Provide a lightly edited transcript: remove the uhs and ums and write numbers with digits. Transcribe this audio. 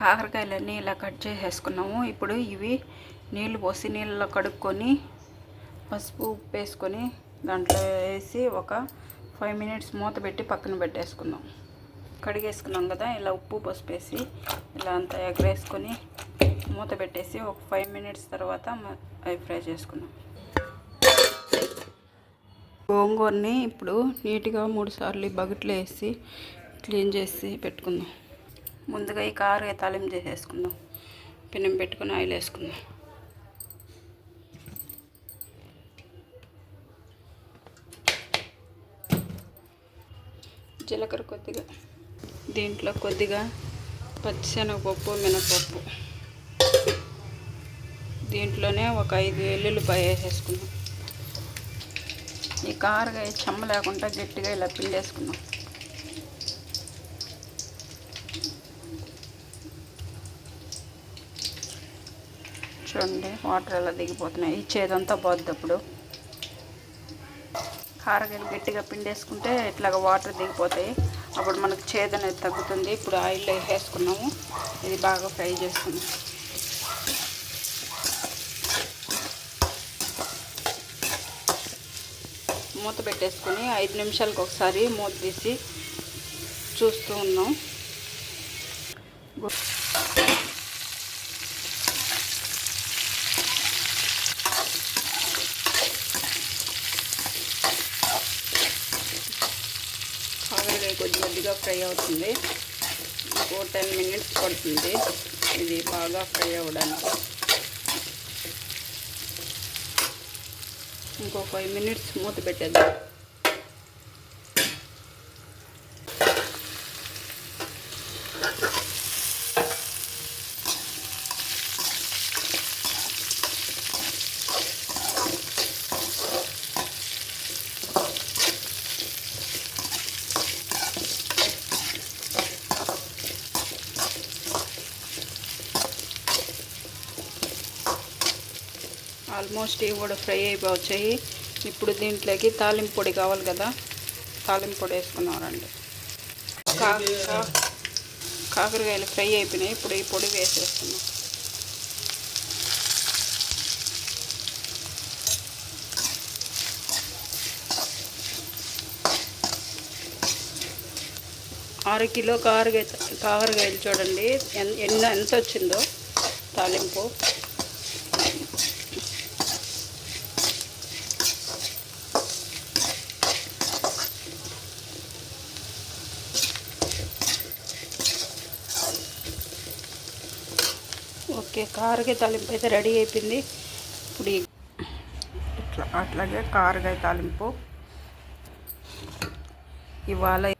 కాకరకాయలన్నీ ఇలా కట్ చేసేసుకున్నాము. ఇప్పుడు ఇవి నీళ్ళు పోసి నీళ్ళలో కడుక్కొని పసుపు ఉప్పు వేసుకొని దాంట్లో వేసి ఒక 5 మినిట్స్ మూత పెట్టి పక్కన పెట్టేసుకుందాం. కడిగేసుకున్నాం కదా, ఇలా ఉప్పు పసుపు వేసి ఇలా అంతా ఎగరేసుకొని మూత పెట్టేసి ఒక 5 మినిట్స్ తర్వాత అవి ఫ్రై చేసుకున్నాం. గోంగూరని ఇప్పుడు నీట్గా 3 సార్లు బకెట్లో వేసి క్లీన్ చేసి పెట్టుకుందాం. ముందుగా ఈ కారం తాలింపు చేసేసుకుందాం. పెనం పెట్టుకుని ఆయిల్ వేసుకుందాం. జీలకర్ర కొద్దిగా, దీంట్లో కొద్దిగా పచ్చిశనగపప్పు మినపప్పు, దీంట్లోనే ఒక 5 వెల్లుల్లిపాయ వేసేసుకుందాం. ఈ కారకాయ చెమ్మ లేకుండా గట్టిగా ఇలా పిండేసుకుందాం. చూడండి వాటర్ ఎలా దిగిపోతున్నాయి. ఈ చేదంతా పోద్ది. అప్పుడు కారకాయలు గట్టిగా పిండేసుకుంటే ఇట్లాగా వాటర్ దిగిపోతాయి. అప్పుడు మనకు చేదు అనేది తగ్గుతుంది. ఇప్పుడు ఆయిల్లో వేసుకున్నాము. ఇది బాగా ఫ్రై చేసుకున్నాం. మూత పెట్టేసుకొని 5 నిమిషాలకు ఒకసారి మూత తీసి చూస్తూ ఉన్నాం. కాకరకాయ కొద్దిగా ఫ్రై అవుతుంది. ఇంకో 10 మినిట్స్ పడుతుంది ఇది బాగా ఫ్రై అవ్వడానికి. ఇంకో 5 మినిట్స్ మూత పెట్టేద్దాం. ఆల్మోస్ట్ ఇవి కూడా ఫ్రై అయిపోవచ్చాయి. ఇప్పుడు దీంట్లోకి తాలింపు పొడి కావాలి కదా, తాలింపు పొడి వేసుకున్నారండి. కాకరకాయలు ఫ్రై అయిపోయినాయి. ఇప్పుడు ఈ పొడి వేసేస్తున్నాం. ఆరు కిలో కాకరకాయలు చూడండి ఎంత వచ్చిందో తాలింపు. ఓకే, కారకాయ తాలింపు అయితే రెడీ అయిపోయింది. ఇప్పుడు అట్లాగే కారకాయ తాలింపు ఇవాళ